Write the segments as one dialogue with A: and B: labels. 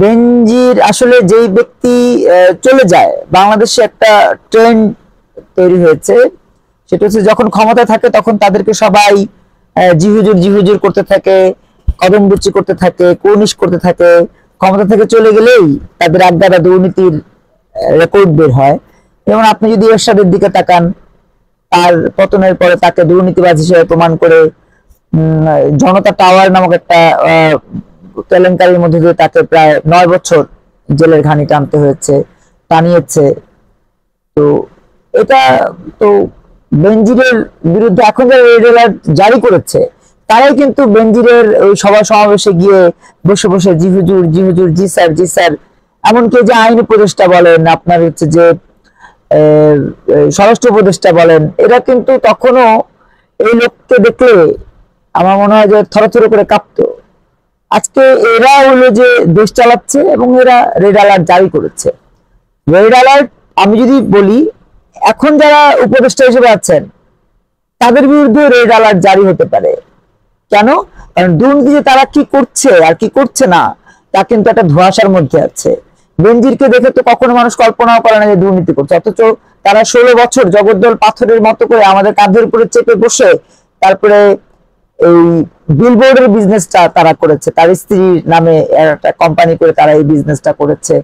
A: বেনজির আসলে যেই ব্যক্তি চলে যায়, বাংলাদেশে একটা ট্রেন্ড তৈরি হয়েছে, সেটা হচ্ছে যখন ক্ষমতা থাকে তখন তাদেরকে সবাই জিহুজুর জিহুজুর করতে থাকে, কদমবুচি করতে থাকে, কুর্নিশ করতে থাকে। ক্ষমতা থেকে চলে গেলেই তাদের আড্ডা দুর্নীতির রেকর্ড বের হয়। যেমন আপনি যদি এরশাদের দিকে তাকান, তার পতনের পরে তাকে দুর্নীতিবাজ হিসেবে প্রমাণ করে জনতা টাওয়ার নামক একটা কেলেঙ্কারির মধ্যে দিয়ে তাকে প্রায় 9 বছর জেলের ঘানি টানতে হয়েছে, টানিয়েছে। তো এটা তো বেনজিরের বিরুদ্ধে এখন যারা রেড অ্যালার্ট জারি করেছে তারাই কিন্তু বেনজিরের ওই সভা সমাবেশে গিয়ে বসে বসে জি হুজুর জি হুজুর, জি স্যার জি স্যার, এমনকি যে আইন উপদেষ্টা বলেন, আপনার হচ্ছে যে স্বরাষ্ট্র উপদেষ্টা বলেন, এরা কিন্তু তখনও এই লোককে দেখলে আমার মনে হয় যে থরথর করে কাঁপতো। আজকে এরা হলো যে দেশ চালাচ্ছে এবং এরা রেড অ্যালার্ট জারি করেছে। রেড অ্যালার্ট আমি যদি বলি, এখন যারা উপদেষ্টা হিসেবে আছেন তাদের বিরুদ্ধে রেড অ্যালার্ট জারি হতে পারে। কেন? কারণ দুর্নীতি যে তারা কি করছে আর কি করছে না তা কিন্তু একটা ধোঁয়াশার মধ্যে আছে। বেনজিরকে দেখে তো কখনো মানুষ কল্পনাও করে না যে দুর্নীতি করছে, অথচ তারা 16 বছর জগদ্দল পাথরের মতো করে আমাদের কাঁধের উপরে চেপে বসে তারপরে এই বিলবোর্ডের বিজনেসটা তারা করেছে, তার স্ত্রীর নামে একটা কোম্পানি করে তারা এই বিজনেসটা করেছে।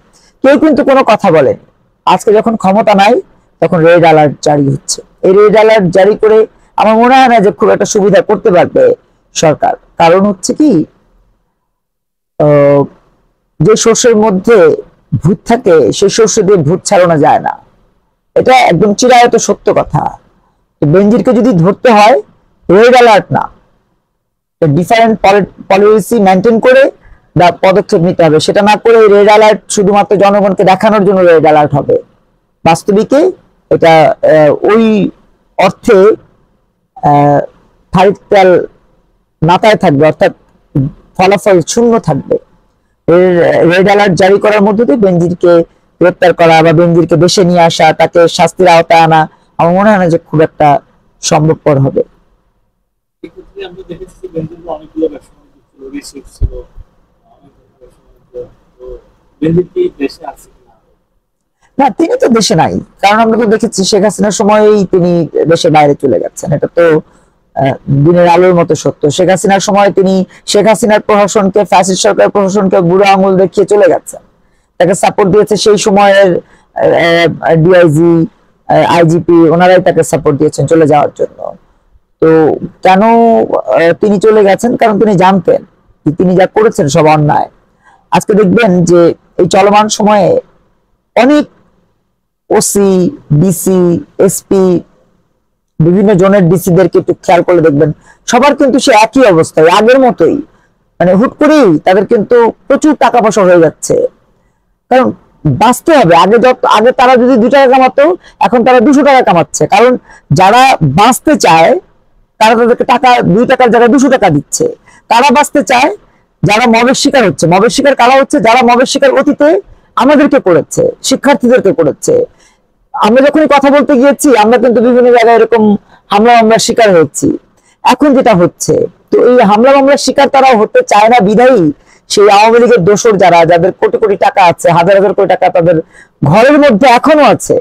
A: কেউ কিন্তু কোনো কথা বলেনি। আজকে যখন ক্ষমতা নাই তখন রেড অ্যালার্ট জারি হচ্ছে। এই রেড অ্যালার্ট জারি করে আমার মনে হয় না যে খুব একটা সুবিধা করতে পারবে সরকার। কারণ হচ্ছে কি, যে শস্যের মধ্যে ভূত থাকে সেই শস্য দিয়ে ভূত ছাড়ানো যায় না, এটা একদম চিরায়ত সত্য কথা। বেনজিরকে যদি ধরতে হয় রেড অ্যালার্ট না, ডিফারেন্ট পলিসি মেনটেন করে পদক্ষেপ নিতে হবে। সেটা না করে রেড অ্যালার্ট শুধুমাত্র জনগণকে দেখানোর জন্য রেড অ্যালার্ট হবে, বাস্তবিকে এটা ওই অর্থে ফারিকতাল মাথায় থাকবে, অর্থাৎ ফলাফল শূন্য থাকবে। রেড অ্যালার্ট জারি করার মধ্যে দিয়ে বেনজিরকে গ্রেপ্তার করা বা বেনজিরকে দেশে নিয়ে আসা, তাকে শাস্তির আওতায় আনা আমার মনে হয় না যে খুব একটা সম্ভবপর হবে। না, তিনি তো দেশে নাই, কারণ আমরা তো দেখেছি শেখ হাসিনার সময়ই তিনি দেশের বাইরে চলে গেছেন। এটা তো দিনের আলোর মতো সত্য। শেখ হাসিনার সময় তিনি শেখ হাসিনার প্রশাসনকে, ফ্যাসিস্ট সরকার প্রশাসনকে বুড়ো আঙুল দেখিয়ে চলে গেছেন। তাকে সাপোর্ট দিয়েছে সেই সময়ের ডিআইজি, আইজিপি, ওনারাই তাকে সাপোর্ট দিয়েছেন চলে যাওয়ার জন্য। তো কেন তিনি চলে গেছেন? কারণ তিনি জানতেন যে তিনি যা করেছেন সব অন্যায়। আজকে দেখবেন যে এই চলমান সময়ে অনেক ওসি, ডিসি, এসপি, বিভিন্ন জনের ডিসিদেরকে একটু খেয়াল করলে দেখবেন সবার কিন্তু সে একই অবস্থায়, আগের মতোই, মানে হুট করেই তাদের কিন্তু প্রচুর টাকা পয়সা হয়ে যাচ্ছে। কারণ বাঁচতে হবে। আগে তারা যদি 2 টাকা কামাতো, এখন তারা 200 টাকা কামাচ্ছে। কারণ যারা বাঁচতে চায় তারা তাদেরকে টাকা 2 টাকার জায়গায় 200 টাকা দিচ্ছে। তারা বাঁচতে চায়, যারা মবের শিকার হচ্ছে। মবের শিকার কারা হচ্ছে? যারা মবের শিকার অতীতে আমাদেরকে করেছে, শিক্ষার্থীদেরকে করেছে। আমরা যখনই কথা বলতে গিয়েছি আমরা কিন্তু বিভিন্ন জায়গায় এরকম হামলা মামলার শিকার হয়েছি। এখন যেটা হচ্ছে, তো এই হামলা মামলার শিকার তারা হতে চায় না বিধায়ী সেই আওয়ামী লীগের দোসর যারা, যাদের কোটি কোটি টাকা আছে, হাজার হাজার কোটি টাকা তাদের ঘরের মধ্যে এখনো আছে,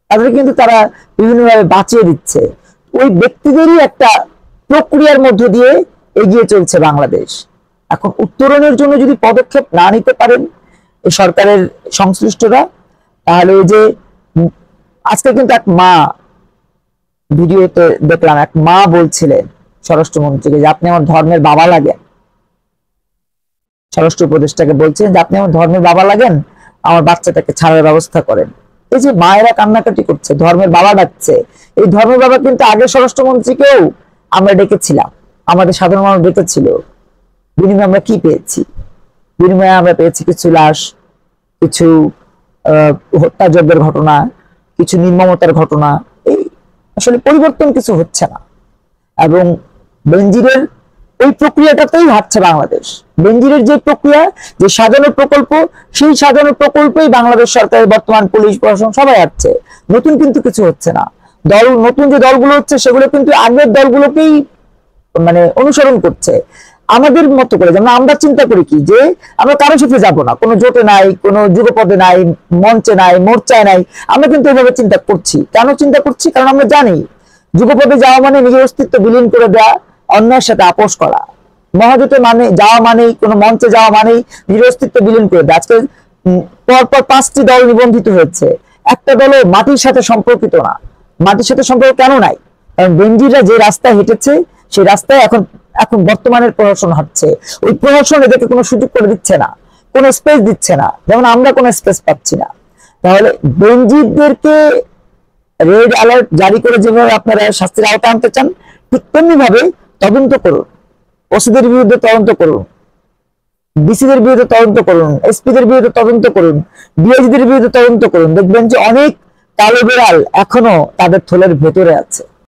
A: তাদের কিন্তু তারা বিভিন্নভাবে বাঁচিয়ে দিচ্ছে। ওই ব্যক্তিদেরই একটা প্রক্রিয়ার মধ্য দিয়ে এগিয়ে চলছে বাংলাদেশ। এখন উত্তরণের জন্য যদি পদক্ষেপ না নিতে পারেন এই সরকারের সংশ্লিষ্টরা, তাহলে ওই যে আজকে কিন্তু এক মা, ভিডিওতে দেখলাম এক মা বলছিলেন স্বরাষ্ট্রমন্ত্রীকে যে আপনি আমার ধর্মের বাবা লাগেন। স্বরাষ্ট্র উপদেষ্টাকে বলছেন যে আপনি আমার ধর্মের বাবা লাগেন, আমার বাচ্চাটাকে ছাড়ার ব্যবস্থা করেন। এই যে মায়েরা কান্নাকাটি করছে, ধর্মের বাবা ডাকছে। এই ধর্মের বাবা কিন্তু আগে স্বরাষ্ট্রমন্ত্রীকেও আমরা ডেকেছিলাম, আমাদের সাধারণ মানুষ ডেকেছিল। বিনিময়ে আমরা কি পেয়েছি? বিনিময়ে আমরা পেয়েছি কিছু লাশ, কিছু হত্যাযজ্ঞের ঘটনা, কিছু নির্মমতার ঘটনা। এই আসলে পরিবর্তন কিছু হচ্ছে না। এবং বেনজিরের ওই প্রক্রিয়াটাতেই ভাবছে বাংলাদেশ। বেনজিরের যে প্রক্রিয়া, যে সাজানো প্রকল্প, সেই সাজানো প্রকল্পই বাংলাদেশ সরকারের বর্তমান পুলিশ প্রশাসন সবাই আসছে। নতুন কিন্তু কিছু হচ্ছে না। নতুন যে দলগুলো হচ্ছে সেগুলো কিন্তু আগের দলগুলোকেই মানে অনুসরণ করছে। আমাদের মতো করে, যেমন আমরা চিন্তা করি কি যে আমরা কারোর সাথে যাব না, কোনো জোটে নাই, কোনো যুগপদে নাই, মঞ্চে নাই, মোর্চায় নাই। আমরা কিন্তু এভাবে চিন্তা করছি। কেন চিন্তা করছি? কারণ আমরা জানি যুগপদে যাওয়া মানে নিজের অস্তিত্ব বিলীন করে দেওয়া, অন্যের সাথে আপোষ করা। মহাজোটে মানে যাওয়া মানেই, কোনো মঞ্চে যাওয়া মানেই নিজের অস্তিত্ব বিলীন করে দেওয়া। আজকে পরপর 5টি দল নিবন্ধিত হয়েছে, একটা দলও মাটির সাথে সম্পর্কিত না। মাটির সাথে সম্পর্ক কেন নাই? কারণ বেনজিররা যে রাস্তায় হেঁটেছে সেই রাস্তায় এখন এখন বর্তমানের প্রশাসন হাঁটছে। ওই প্রশাসন এদেরকে কোনো সুযোগ করে দিচ্ছে না, কোনো স্পেস দিচ্ছে না, যেমন আমরা কোনো স্পেস পাচ্ছি না। তাহলে বেনজিরদেরকে রেড অ্যালার্ট জারি করে যেভাবে আপনারা শাস্তির আওতায় আনতে চান, ঠিক তেমনি ভাবে তদন্ত করুন, ওসিদের বিরুদ্ধে তদন্ত করুন, ডিসিদের বিরুদ্ধে তদন্ত করুন, এসপিদের বিরুদ্ধে তদন্ত করুন, ডিআইজিদের বিরুদ্ধে তদন্ত করুন। দেখবেন যে অনেক কালো বিড়াল এখনো তাদের থলের ভেতরে আছে।